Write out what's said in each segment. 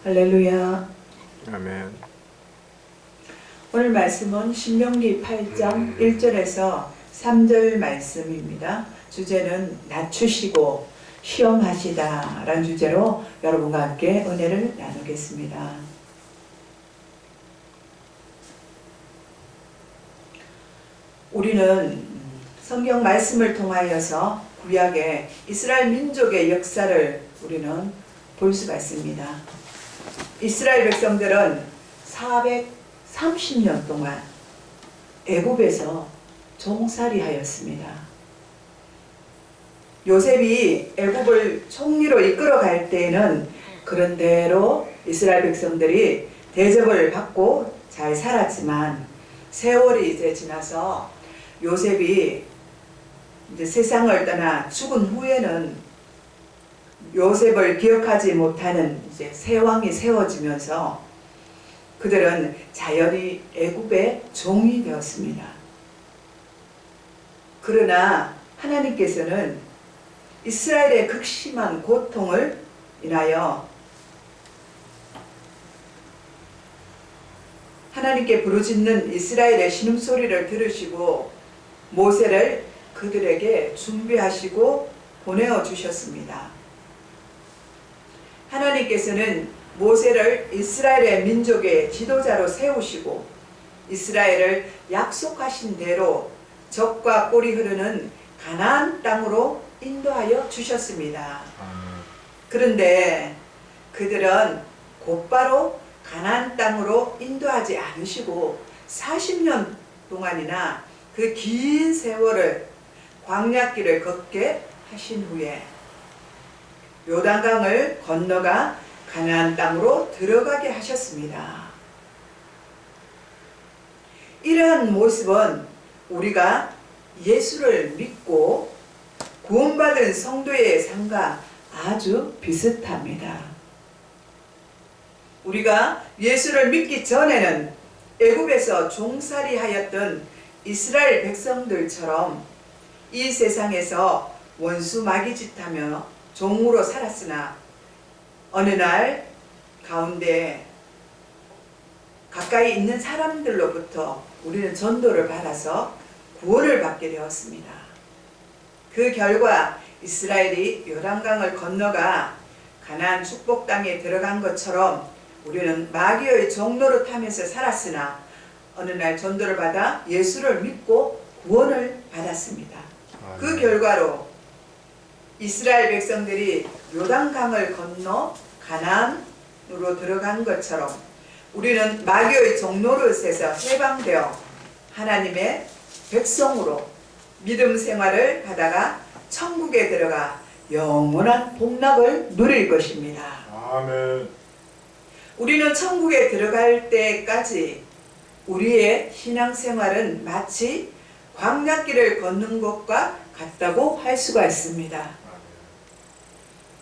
할렐루야. 아멘. 오늘 말씀은 신명기 8장 1절에서 3절 말씀입니다. 주제는 낮추시고 시험하시다 라는 주제로 여러분과 함께 은혜를 나누겠습니다. 우리는 성경 말씀을 통하여서 구약의 이스라엘 민족의 역사를 우리는 볼 수가 있습니다. 이스라엘 백성들은 430년 동안 애굽에서 종살이 하였습니다. 요셉이 애굽을 총리로 이끌어 갈 때에는 그런대로 이스라엘 백성들이 대접을 받고 잘 살았지만 세월이 이제 지나서 요셉이 이제 세상을 떠나 죽은 후에는 요셉을 기억하지 못하는 이제 새 왕이 세워지면서 그들은 자연히 애굽의 종이 되었습니다. 그러나 하나님께서는 이스라엘의 극심한 고통을 인하여 하나님께 부르짖는 이스라엘의 신음소리를 들으시고 모세를 그들에게 준비하시고 보내어 주셨습니다. 하나님께서는 모세를 이스라엘의 민족의 지도자로 세우시고 이스라엘을 약속하신 대로 적과 꿀이 흐르는 가나안 땅으로 인도하여 주셨습니다. 그런데 그들은 곧바로 가나안 땅으로 인도하지 않으시고 40년 동안이나 그 긴 세월을 광야길을 걷게 하신 후에 요단강을 건너가 가나안 땅으로 들어가게 하셨습니다. 이러한 모습은 우리가 예수를 믿고 구원받은 성도의 삶과 아주 비슷합니다. 우리가 예수를 믿기 전에는 애굽에서 종살이 하였던 이스라엘 백성들처럼 이 세상에서 원수 마귀짓하며 종으로 살았으나 어느 날 가운데 가까이 있는 사람들로부터 우리는 전도를 받아서 구원을 받게 되었습니다. 그 결과 이스라엘이 요단강을 건너가 가나안 축복 땅에 들어간 것처럼 우리는 마귀의 종로를 타면서 살았으나 어느 날 전도를 받아 예수를 믿고 구원을 받았습니다. 그 결과로 이스라엘 백성들이 요단강을 건너 가나안으로 들어간 것처럼 우리는 마귀의 종노릇에서 해방되어 하나님의 백성으로 믿음 생활을 하다가 천국에 들어가 영원한 복락을 누릴 것입니다. 아멘. 우리는 천국에 들어갈 때까지 우리의 신앙생활은 마치 광야길을 걷는 것과 같다고 할 수가 있습니다.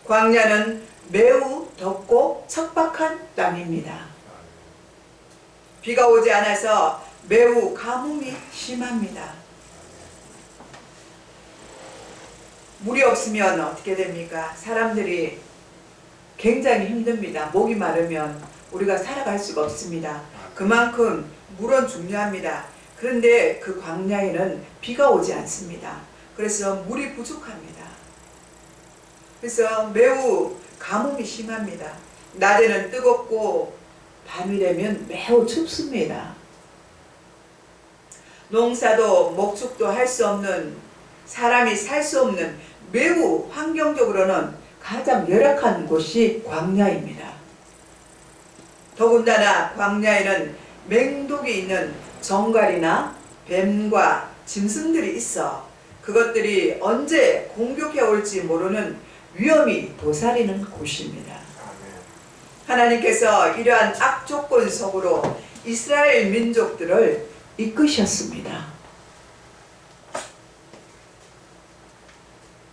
광야는 매우 덥고 척박한 땅입니다. 비가 오지 않아서 매우 가뭄이 심합니다. 물이 없으면 어떻게 됩니까? 사람들이 굉장히 힘듭니다. 목이 마르면 우리가 살아갈 수가 없습니다. 그만큼 물은 중요합니다. 그런데 그 광야에는 비가 오지 않습니다. 그래서 물이 부족합니다. 그래서 매우 가뭄이 심합니다. 낮에는 뜨겁고 밤이 되면 매우 춥습니다. 농사도 목축도 할 수 없는, 사람이 살 수 없는 매우 환경적으로는 가장 열악한 곳이 광야입니다. 더군다나 광야에는 맹독이 있는 정갈이나 뱀과 짐승들이 있어 그것들이 언제 공격해 올지 모르는 위험이 도사리는 곳입니다. 하나님께서 이러한 악조건 속으로 이스라엘 민족들을 이끄셨습니다.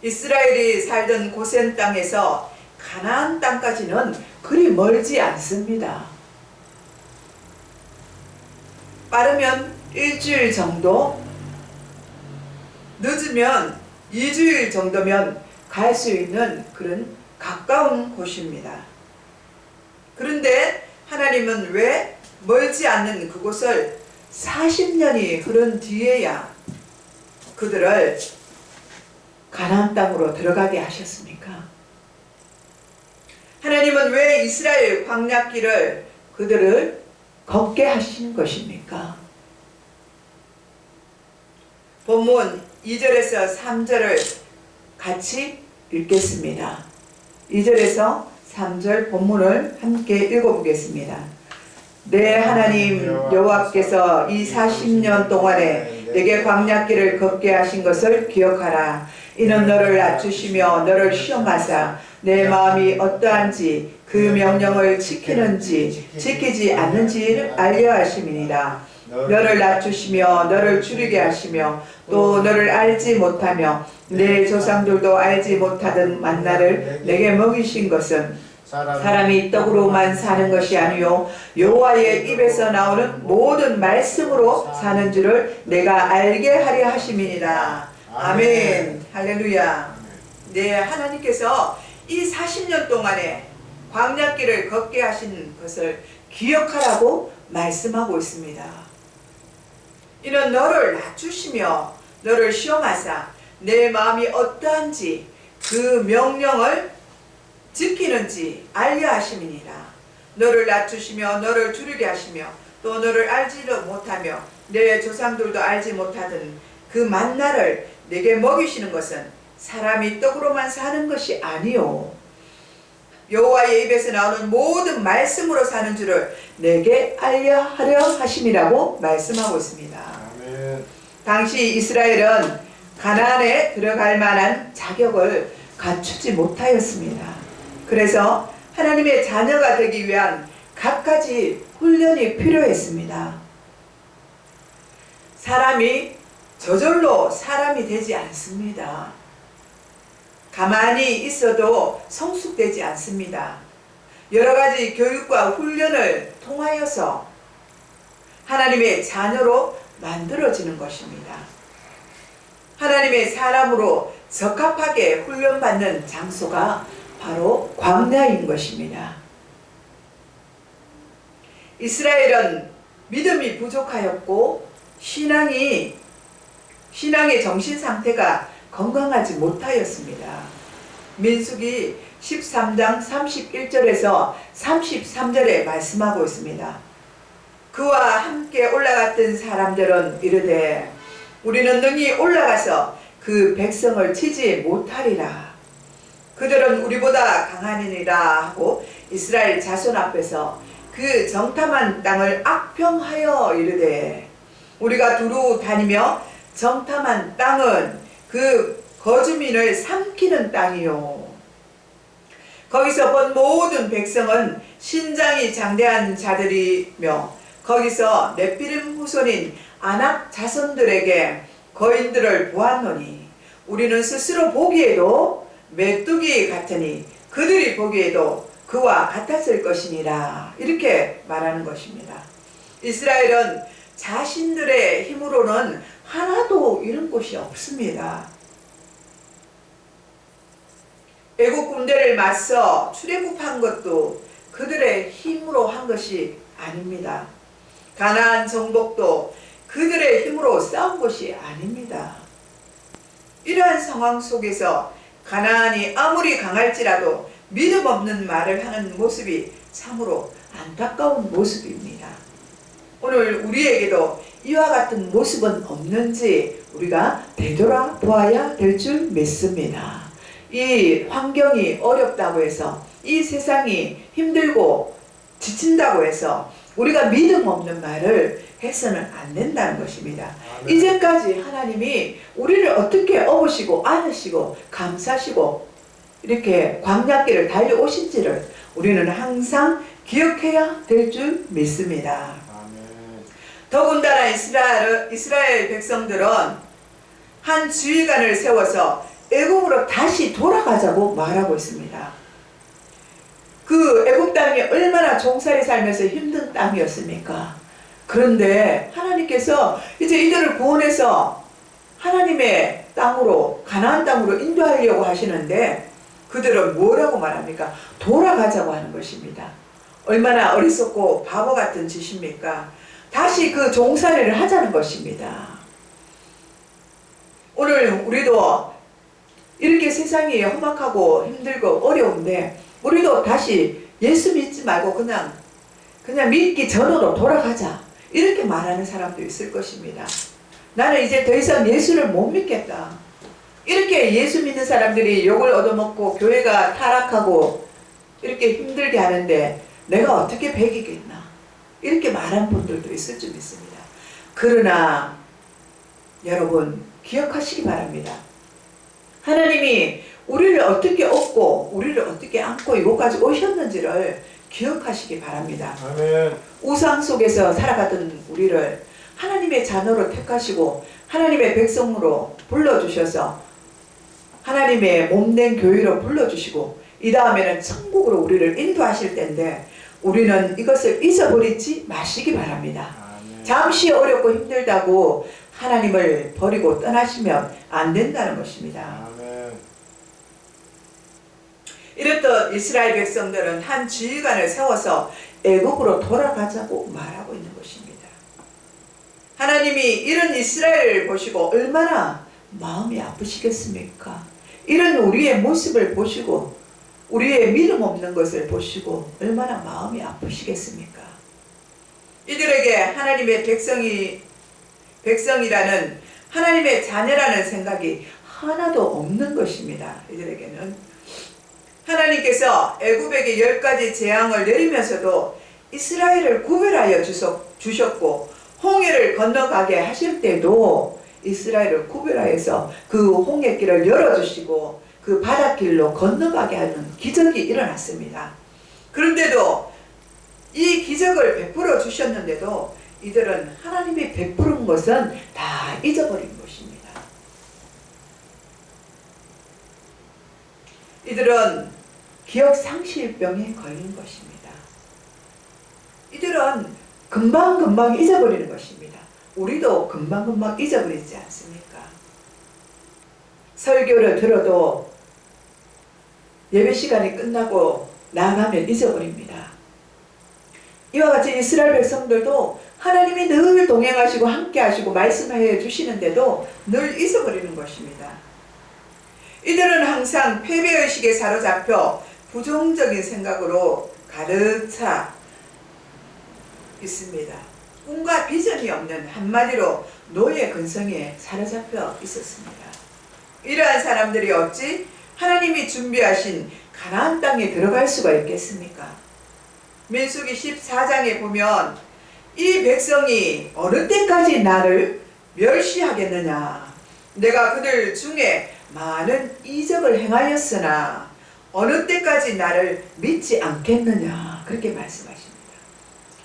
이스라엘이 살던 고센 땅에서 가나안 땅까지는 그리 멀지 않습니다. 빠르면 일주일 정도, 늦으면 2주일 정도면 갈 수 있는 그런 가까운 곳입니다. 그런데 하나님은 왜 멀지 않는 그곳을 40년이 흐른 뒤에야 그들을 가나안 땅으로 들어가게 하셨습니까? 하나님은 왜 이스라엘 광야길을 그들을 걷게 하신 것입니까? 본문 2절에서 3절을 같이 읽겠습니다. 2절에서 3절 본문을 함께 읽어보겠습니다. 내 하나님 여호와께서 이 40년 동안에 내게 광야길을 걷게 하신 것을 기억하라. 이는 너를 낮추시며 너를 시험하사 내 마음이 어떠한지 그 명령을 지키는지 지키지 않는지를 알려 하심이니라. 너를 낮추시며 너를 줄이게 하시며 또 너를 알지 못하며 내 조상들도 알지 못하던 만나를 내게 먹이신 것은 사람이 떡으로만 사는 것이 아니요 여호와의 입에서 나오는 모든 말씀으로 사는 줄을 내가 알게 하려 하심이니라. 아멘. 할렐루야. 네, 하나님께서 이 40년 동안에 광야길을 걷게 하신 것을 기억하라고 말씀하고 있습니다. 이는 너를 낮추시며 너를 시험하사 내 마음이 어떠한지 그 명령을 지키는지 알려 하심이니라. 너를 낮추시며 너를 줄이게 하시며 또 너를 알지도 못하며 내 조상들도 알지 못하던 그 만나를 내게 먹이시는 것은 사람이 떡으로만 사는 것이 아니요 여호와의 입에서 나오는 모든 말씀으로 사는 줄을 내게 알려 하려 하심이라고 말씀하고 있습니다. 아멘. 당시 이스라엘은 가나안에 들어갈 만한 자격을 갖추지 못하였습니다. 그래서 하나님의 자녀가 되기 위한 갖가지 훈련이 필요했습니다. 사람이 저절로 사람이 되지 않습니다. 가만히 있어도 성숙되지 않습니다. 여러 가지 교육과 훈련을 통하여서 하나님의 자녀로 만들어지는 것입니다. 하나님의 사람으로 적합하게 훈련받는 장소가 바로 광야인 것입니다. 이스라엘은 믿음이 부족하였고 신앙의 정신 상태가 건강하지 못하였습니다. 민수기 13장 31절에서 33절에 말씀하고 있습니다. 그와 함께 올라갔던 사람들은 이르되 우리는 능히 올라가서 그 백성을 치지 못하리라. 그들은 우리보다 강하니라 하고 이스라엘 자손 앞에서 그 정탐한 땅을 악평하여 이르되 우리가 두루 다니며 정탐한 땅은 그 거주민을 삼키는 땅이요 거기서 본 모든 백성은 신장이 장대한 자들이며 거기서 넷비림 후손인 아낙 자손들에게 거인들을 보았노니 우리는 스스로 보기에도 메뚜기 같으니 그들이 보기에도 그와 같았을 것이니라. 이렇게 말하는 것입니다. 이스라엘은 자신들의 힘으로는 하나도 이룬 곳이 없습니다. 애국 군대를 맞서 출애굽한 것도 그들의 힘으로 한 것이 아닙니다. 가나안 정복도 그들의 힘으로 싸운 것이 아닙니다. 이러한 상황 속에서 가나안이 아무리 강할지라도 믿음 없는 말을 하는 모습이 참으로 안타까운 모습입니다. 오늘 우리에게도 이와 같은 모습은 없는지 우리가 되돌아보아야 될 줄 믿습니다. 이 환경이 어렵다고 해서 이 세상이 힘들고 지친다고 해서 우리가 믿음 없는 말을 해서는 안 된다는 것입니다. 아멘. 이제까지 하나님이 우리를 어떻게 업으시고 안으시고 감싸시고 이렇게 광야길을 달려오신지를 우리는 항상 기억해야 될 줄 믿습니다. 아멘. 더군다나 이스라엘 백성들은 한 지휘관을 세워서 애굽으로 다시 돌아가자고 말하고 있습니다. 그 애굽 땅이 얼마나 종살이 살면서 힘든 땅이었습니까? 그런데 하나님께서 이제 이들을 구원해서 하나님의 땅으로 가나안 땅으로 인도하려고 하시는데 그들은 뭐라고 말합니까? 돌아가자고 하는 것입니다. 얼마나 어리석고 바보 같은 짓입니까? 다시 그 종살이를 하자는 것입니다. 오늘 우리도 이렇게 세상이 험악하고 힘들고 어려운데 우리도 다시 예수 믿지 말고 그냥 믿기 전으로 돌아가자, 이렇게 말하는 사람도 있을 것입니다. 나는 이제 더 이상 예수를 못 믿겠다. 이렇게 예수 믿는 사람들이 욕을 얻어먹고 교회가 타락하고 이렇게 힘들게 하는데 내가 어떻게 배기겠나, 이렇게 말하는 분들도 있을 줄 믿습니다. 그러나 여러분 기억하시기 바랍니다. 하나님이 우리를 어떻게 얻고 우리를 어떻게 안고 이곳까지 오셨는지를 기억하시기 바랍니다. 아멘. 우상 속에서 살아가던 우리를 하나님의 자녀로 택하시고 하나님의 백성으로 불러주셔서 하나님의 몸된 교회로 불러주시고 이 다음에는 천국으로 우리를 인도하실 텐데 우리는 이것을 잊어버리지 마시기 바랍니다. 아멘. 잠시 어렵고 힘들다고 하나님을 버리고 떠나시면 안 된다는 것입니다. 아멘. 이랬던 이스라엘 백성들은 한 지휘관을 세워서 애국으로 돌아가자고 말하고 있는 것입니다. 하나님이 이런 이스라엘을 보시고 얼마나 마음이 아프시겠습니까? 이런 우리의 모습을 보시고 우리의 믿음 없는 것을 보시고 얼마나 마음이 아프시겠습니까? 이들에게 하나님의 백성이라는 하나님의 자녀라는 생각이 하나도 없는 것입니다. 이들에게는 하나님께서 애굽에게 10가지 재앙을 내리면서도 이스라엘을 구별하여 주셨고 홍해를 건너가게 하실 때도 이스라엘을 구별하여서 그 홍해길을 열어주시고 그 바닷길로 건너가게 하는 기적이 일어났습니다. 그런데도 이 기적을 베풀어 주셨는데도 이들은 하나님이 베푸는 것은 다 잊어버린 것입니다. 이들은 기억상실병에 걸린 것입니다. 이들은 금방금방 잊어버리는 것입니다. 우리도 금방금방 잊어버리지 않습니까? 설교를 들어도 예배 시간이 끝나고 나가면 잊어버립니다. 이와 같이 이스라엘 백성들도 하나님이 늘 동행하시고 함께하시고 말씀해 주시는데도 늘 잊어버리는 것입니다. 이들은 항상 패배의식에 사로잡혀 부정적인 생각으로 가득 차 있습니다. 꿈과 비전이 없는, 한마디로 노예 근성에 사로잡혀 있었습니다. 이러한 사람들이 어찌 하나님이 준비하신 가나안 땅에 들어갈 수가 있겠습니까? 민수기 14장에 보면 이 백성이 어느 때까지 나를 멸시하겠느냐, 내가 그들 중에 많은 이적을 행하였으나 어느 때까지 나를 믿지 않겠느냐, 그렇게 말씀하십니다.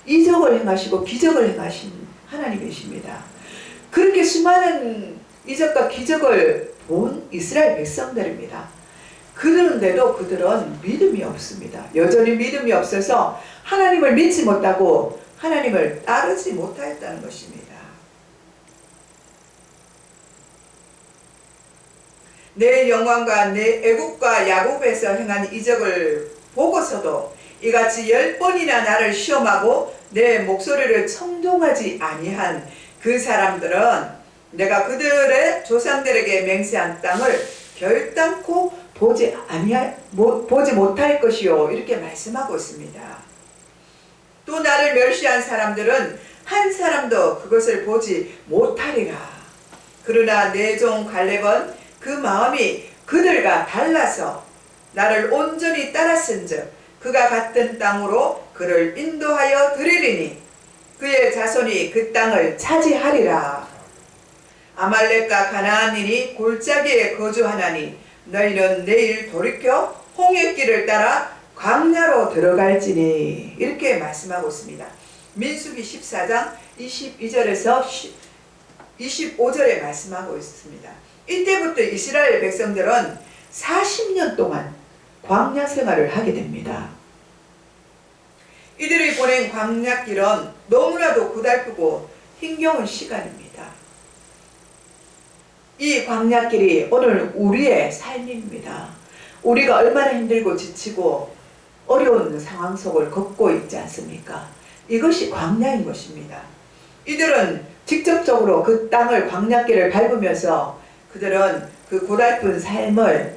이적을 행하시고 기적을 행하신 하나님이십니다. 그렇게 수많은 이적과 기적을 본 이스라엘 백성들입니다. 그런데도 그들은 믿음이 없습니다. 여전히 믿음이 없어서 하나님을 믿지 못하고 하나님을 따르지 못하였다는 것입니다. 내 영광과 내 애국과 야곱에서 행한 이적을 보고서도 이같이 10번이나 나를 시험하고 내 목소리를 청종하지 아니한 그 사람들은 내가 그들의 조상들에게 맹세한 땅을 결단코 보지 못할 것이요, 이렇게 말씀하고 있습니다. 또 나를 멸시한 사람들은 한 사람도 그것을 보지 못하리라. 그러나 내 종 갈렙은 그 마음이 그들과 달라서 나를 온전히 따랐은즉 그가 갔던 땅으로 그를 인도하여 드리리니 그의 자손이 그 땅을 차지하리라. 아말렉과 가나안인이 골짜기에 거주하나니 너희는 내일 돌이켜 홍해길을 따라 광야로 들어갈지니, 이렇게 말씀하고 있습니다. 민수기 14장 22절에서 25절에 말씀하고 있습니다. 이때부터 이스라엘 백성들은 40년 동안 광야 생활을 하게 됩니다. 이들이 보낸 광야길은 너무나도 고달프고 힘겨운 시간입니다. 이 광야길이 오늘 우리의 삶입니다. 우리가 얼마나 힘들고 지치고 어려운 상황 속을 걷고 있지 않습니까? 이것이 광야인 것입니다. 이들은 직접적으로 그 땅을 광야길을 밟으면서 그들은 그 고달픈 삶을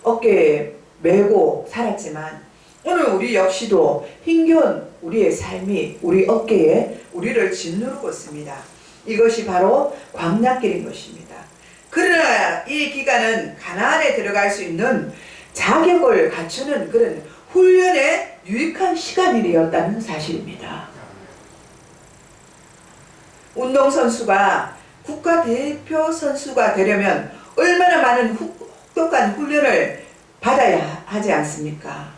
어깨에 메고 살았지만 오늘 우리 역시도 힘겨운 우리의 삶이 우리 어깨에 우리를 짓누르고 있습니다. 이것이 바로 광야길인 것입니다. 그러나 이 기간은 가나안에 들어갈 수 있는 자격을 갖추는 그런 훈련에 유익한 시간이었다는 사실입니다. 운동선수가 국가대표 선수가 되려면 얼마나 많은 혹독한 훈련을 받아야 하지 않습니까?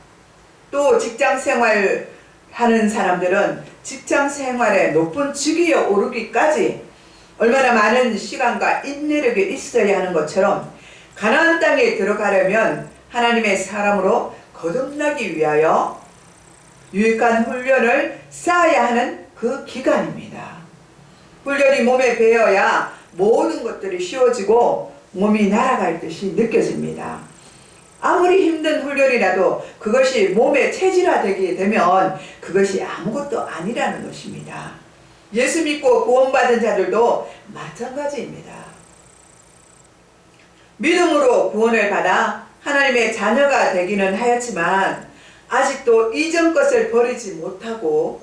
또 직장생활 하는 사람들은 직장생활의 높은 직위에 오르기까지 얼마나 많은 시간과 인내력이 있어야 하는 것처럼 가나안 땅에 들어가려면 하나님의 사람으로 거듭나기 위하여 유익한 훈련을 쌓아야 하는 그 기간입니다. 훈련이 몸에 배어야 모든 것들이 쉬워지고 몸이 날아갈 듯이 느껴집니다. 아무리 힘든 훈련이라도 그것이 몸에 체질화되게 되면 그것이 아무것도 아니라는 것입니다. 예수 믿고 구원받은 자들도 마찬가지입니다. 믿음으로 구원을 받아 하나님의 자녀가 되기는 하였지만 아직도 이전 것을 버리지 못하고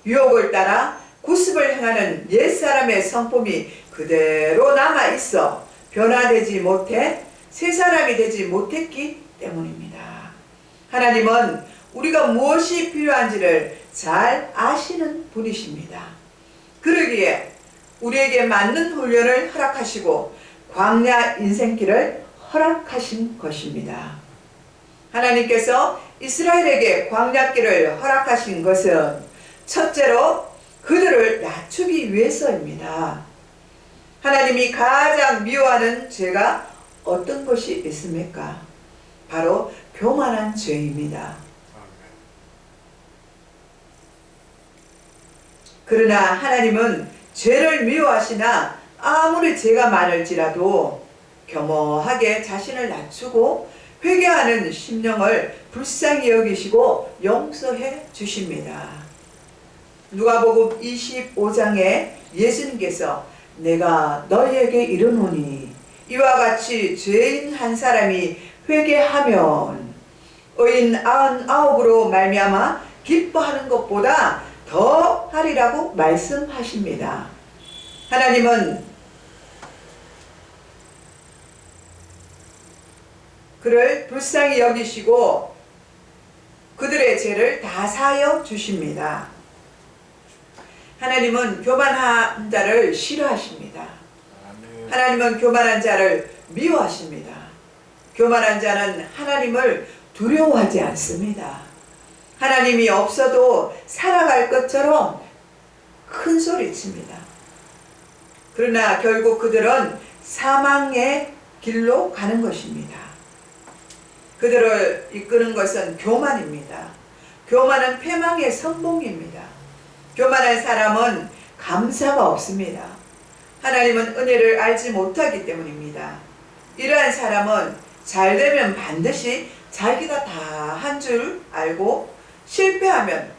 유혹을 따라 구습을 행하는 옛사람의 성품이 그대로 남아있어 변화되지 못해 새 사람이 되지 못했기 때문입니다. 하나님은 우리가 무엇이 필요한지를 잘 아시는 분이십니다. 그러기에 우리에게 맞는 훈련을 허락하시고 광야 인생길을 허락하신 것입니다. 하나님께서 이스라엘에게 광야길을 허락하신 것은 첫째로 그들을 낮추기 위해서입니다. 하나님이 가장 미워하는 죄가 어떤 것이 있습니까? 바로 교만한 죄입니다. 그러나 하나님은 죄를 미워하시나 아무리 죄가 많을지라도 겸허하게 자신을 낮추고 회개하는 심령을 불쌍히 여기시고 용서해 주십니다. 누가복음 25장에 예수님께서 내가 너희에게 이르노니 이와 같이 죄인 한 사람이 회개하면 의인 99으로 말미암아 기뻐하는 것보다 더 하리라고 말씀하십니다. 하나님은 그를 불쌍히 여기시고 그들의 죄를 다 사하여 주십니다. 하나님은 교만한 자를 싫어하십니다. 하나님은 교만한 자를 미워하십니다. 교만한 자는 하나님을 두려워하지 않습니다. 하나님이 없어도 살아갈 것처럼 큰 소리칩니다. 그러나 결국 그들은 사망의 길로 가는 것입니다. 그들을 이끄는 것은 교만입니다. 교만은 패망의 선봉입니다. 교만한 사람은 감사가 없습니다. 하나님은 은혜를 알지 못하기 때문입니다. 이러한 사람은 잘 되면 반드시 자기가 다 한 줄 알고 실패하면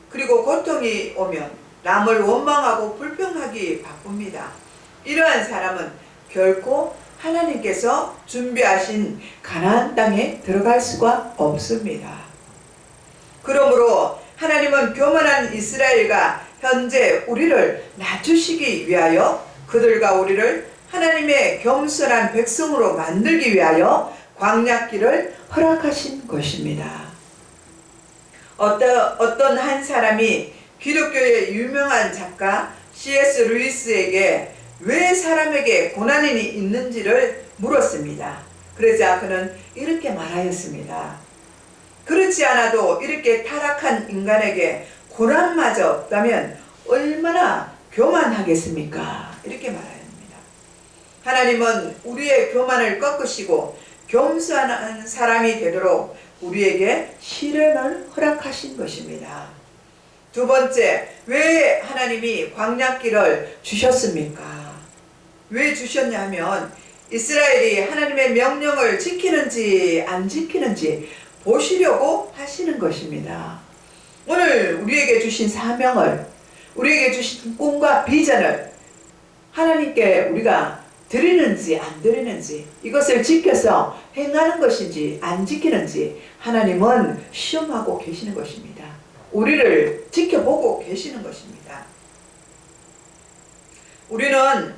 그리고 고통이 오면 남을 원망하고 불평하기 바쁩니다. 이러한 사람은 결코 하나님께서 준비하신 가나안 땅에 들어갈 수가 없습니다. 그러므로 하나님은 교만한 이스라엘과 현재 우리를 낮추시기 위하여 그들과 우리를 하나님의 겸손한 백성으로 만들기 위하여 광야길을 허락하신 것입니다. 어떤 한 사람이 기독교의 유명한 작가 C.S. 루이스에게 왜 사람에게 고난이 있는지를 물었습니다. 그러자 그는 이렇게 말하였습니다. 그렇지 않아도 이렇게 타락한 인간에게 고난마저 없다면 얼마나 교만하겠습니까? 이렇게 말합니다. 하나님은 우리의 교만을 꺾으시고 겸손한 사람이 되도록 우리에게 시련을 허락하신 것입니다. 두 번째, 왜 하나님이 광야길을 주셨습니까? 왜 주셨냐 하면 이스라엘이 하나님의 명령을 지키는지 안 지키는지 보시려고 하시는 것입니다. 오늘 우리에게 주신 사명을, 우리에게 주신 꿈과 비전을 하나님께 우리가 드리는지 안 드리는지, 이것을 지켜서 행하는 것인지 안 지키는지 하나님은 시험하고 계시는 것입니다. 우리를 지켜보고 계시는 것입니다. 우리는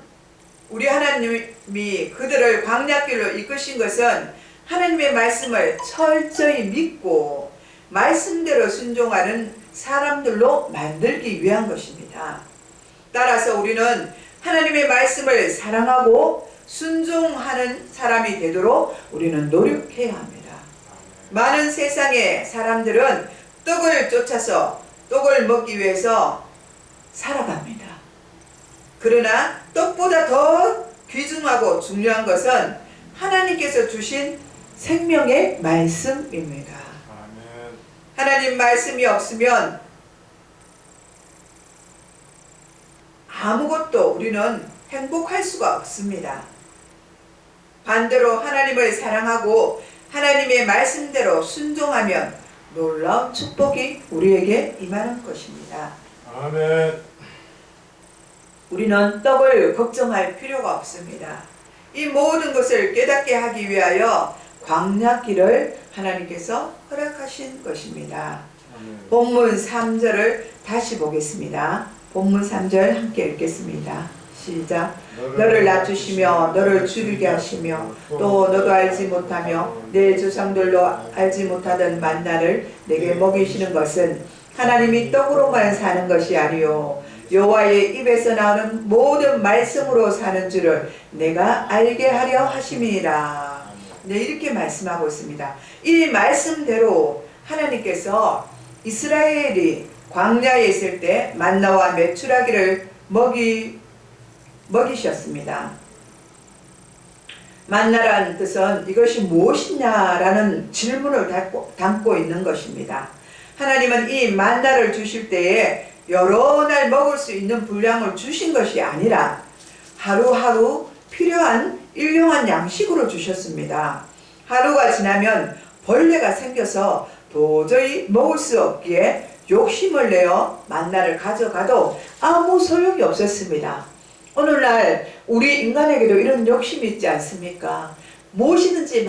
우리 하나님이 그들을 광야길로 이끄신 것은 하나님의 말씀을 철저히 믿고 말씀대로 순종하는 사람들로 만들기 위한 것입니다. 따라서 우리는 하나님의 말씀을 사랑하고 순종하는 사람이 되도록 우리는 노력해야 합니다. 많은 세상의 사람들은 떡을 쫓아서 떡을 먹기 위해서 살아갑니다. 그러나 떡보다 더 귀중하고 중요한 것은 하나님께서 주신 생명의 말씀입니다. 아멘. 하나님 말씀이 없으면 아무것도 우리는 행복할 수가 없습니다. 반대로 하나님을 사랑하고 하나님의 말씀대로 순종하면 놀라운 축복이 우리에게 임하는 것입니다. 아멘. 우리는 떡을 걱정할 필요가 없습니다. 이 모든 것을 깨닫게 하기 위하여 광야길을 하나님께서 허락하신 것입니다. 아멘. 본문 3절을 다시 보겠습니다. 본문 3절 함께 읽겠습니다. 시작. 너를 낮추시며 너를 줄이게 하시며 또 너도 알지 못하며 내 조상들로 알지 못하던 만나를 내게 먹이시는 것은 하나님이 떡으로만 사는 것이 아니요 여호와의 입에서 나오는 모든 말씀으로 사는 줄을 내가 알게 하려 하심이라. 네, 이렇게 말씀하고 있습니다. 이 말씀대로 하나님께서 이스라엘이 광야에 있을 때 만나와 메추라기를 먹이셨습니다. 만나라는 뜻은 이것이 무엇이냐라는 질문을 담고 있는 것입니다. 하나님은 이 만나를 주실 때에 여러 날 먹을 수 있는 분량을 주신 것이 아니라 하루하루 필요한 일용한 양식으로 주셨습니다. 하루가 지나면 벌레가 생겨서 도저히 먹을 수 없기에 욕심을 내어 만나를 가져가도 아무 소용이 없었습니다. 오늘날 우리 인간에게도 이런 욕심이 있지 않습니까? 무엇이든지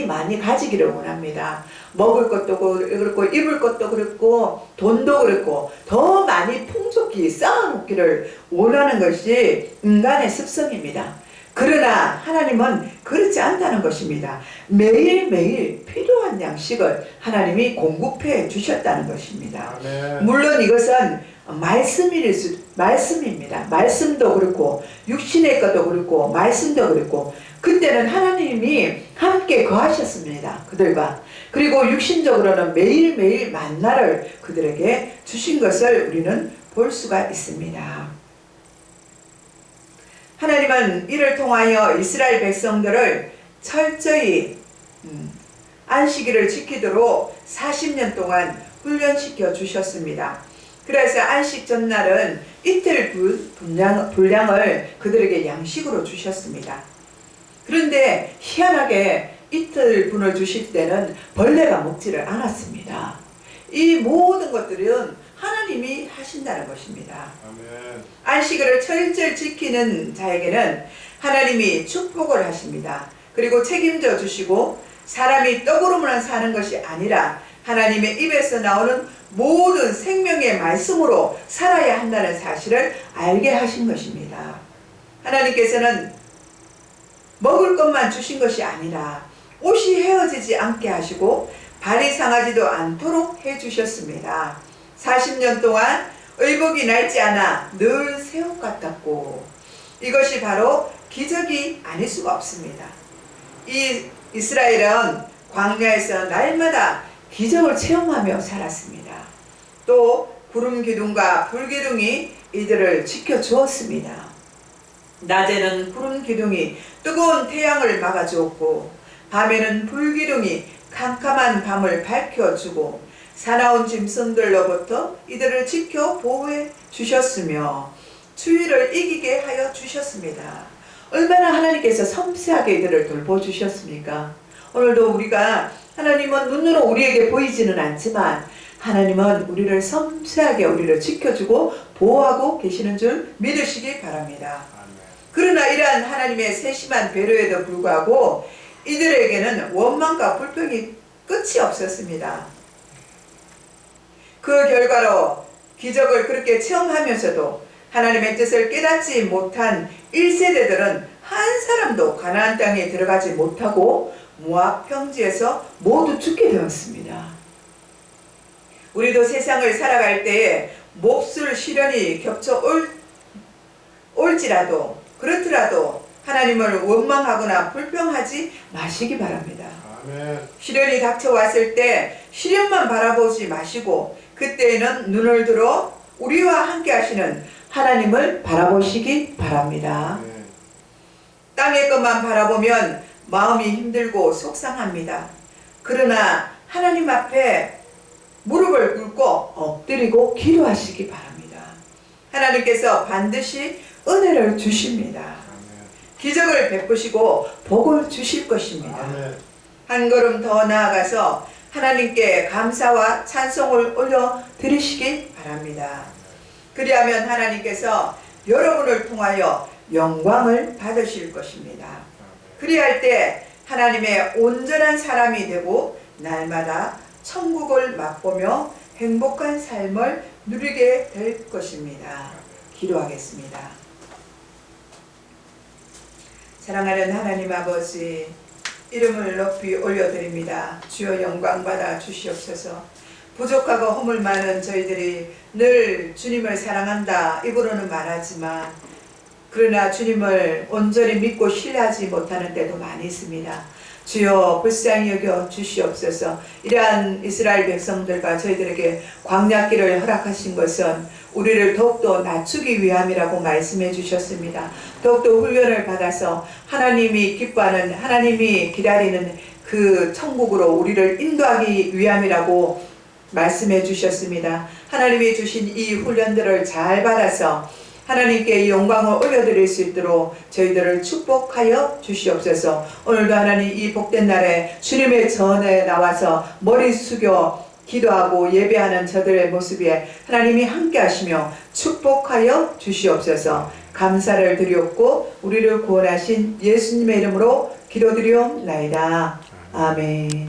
많이 가지기를 원합니다. 먹을 것도 그렇고 입을 것도 그렇고 돈도 그렇고 더 많이 풍족히 쌓아놓기를 원하는 것이 인간의 습성입니다. 그러나 하나님은 그렇지 않다는 것입니다. 매일매일 필요한 양식을 하나님이 공급해 주셨다는 것입니다. 아멘. 물론 이것은 말씀입니다. 말씀도 그렇고 육신의 것도 그렇고 말씀도 그렇고 그때는 하나님이 함께 거하셨습니다. 그들과. 그리고 육신적으로는 매일매일 만나를 그들에게 주신 것을 우리는 볼 수가 있습니다. 하나님은 이를 통하여 이스라엘 백성들을 철저히 안식일을 지키도록 40년 동안 훈련시켜 주셨습니다. 그래서 안식 전날은 이틀 분량을 그들에게 양식으로 주셨습니다. 그런데 희한하게 이틀 분을 주실 때는 벌레가 먹지를 않았습니다. 이 모든 것들은 하나님이 하신다는 것입니다. 아멘. 안식일을 철저히 지키는 자에게는 하나님이 축복을 하십니다. 그리고 책임져 주시고 사람이 떡으로만 사는 것이 아니라 하나님의 입에서 나오는 모든 생명의 말씀으로 살아야 한다는 사실을 알게 하신 것입니다. 하나님께서는 먹을 것만 주신 것이 아니라 옷이 헤어지지 않게 하시고 발이 상하지도 않도록 해주셨습니다. 40년 동안 의복이 낡지 않아 늘 새 옷 같았고 이것이 바로 기적이 아닐 수가 없습니다. 이 이스라엘은 광야에서 날마다 기적을 체험하며 살았습니다. 또 구름 기둥과 불 기둥이 이들을 지켜주었습니다. 낮에는 구름 기둥이 뜨거운 태양을 막아주었고 밤에는 불 기둥이 캄캄한 밤을 밝혀주고 사나운 짐승들로부터 이들을 지켜 보호해 주셨으며 추위를 이기게 하여 주셨습니다. 얼마나 하나님께서 섬세하게 이들을 돌보주셨습니까? 오늘도 우리가 하나님은 눈으로 우리에게 보이지는 않지만 하나님은 우리를 섬세하게 우리를 지켜주고 보호하고 계시는 줄 믿으시기 바랍니다. 아멘. 그러나 이러한 하나님의 세심한 배려에도 불구하고 이들에게는 원망과 불평이 끝이 없었습니다. 그 결과로 기적을 그렇게 체험하면서도 하나님의 뜻을 깨닫지 못한 1세대들은 한 사람도 가나안 땅에 들어가지 못하고 모압 평지에서 모두 죽게 되었습니다. 우리도 세상을 살아갈 때에 몹쓸 시련이 겹쳐 올지라도 그렇더라도 하나님을 원망하거나 불평하지 마시기 바랍니다. 아멘. 시련이 닥쳐왔을 때 시련만 바라보지 마시고 그때에는 눈을 들어 우리와 함께 하시는 하나님을 바라보시기 바랍니다. 아멘. 땅의 것만 바라보면 마음이 힘들고 속상합니다. 그러나 하나님 앞에 무릎을 꿇고 엎드리고 기도하시기 바랍니다. 하나님께서 반드시 은혜를 주십니다. 아멘. 기적을 베푸시고 복을 주실 것입니다. 아멘. 한 걸음 더 나아가서 하나님께 감사와 찬송을 올려드리시기 바랍니다. 그리하면 하나님께서 여러분을 통하여 영광을 받으실 것입니다. 그리할 때 하나님의 온전한 사람이 되고 날마다 천국을 맛보며 행복한 삶을 누리게 될 것입니다. 기도하겠습니다. 사랑하는 하나님 아버지, 이름을 높이 올려드립니다. 주여 영광 받아 주시옵소서. 부족하고 허물 많은 저희들이 늘 주님을 사랑한다 입으로는 말하지만 그러나 주님을 온전히 믿고 신뢰하지 못하는 때도 많이 있습니다. 주여 불쌍히 여겨 주시옵소서. 이러한 이스라엘 백성들과 저희들에게 광야길을 허락하신 것은 우리를 더욱더 낮추기 위함이라고 말씀해 주셨습니다. 더욱더 훈련을 받아서 하나님이 기뻐하는 하나님이 기다리는 그 천국으로 우리를 인도하기 위함이라고 말씀해 주셨습니다. 하나님이 주신 이 훈련들을 잘 받아서 하나님께 영광을 올려드릴 수 있도록 저희들을 축복하여 주시옵소서. 오늘도 하나님 이 복된 날에 주님의 전에 나와서 머리 숙여 기도하고 예배하는 저들의 모습에 하나님이 함께 하시며 축복하여 주시옵소서. 감사를 드리옵고 우리를 구원하신 예수님의 이름으로 기도드리옵나이다. 아멘.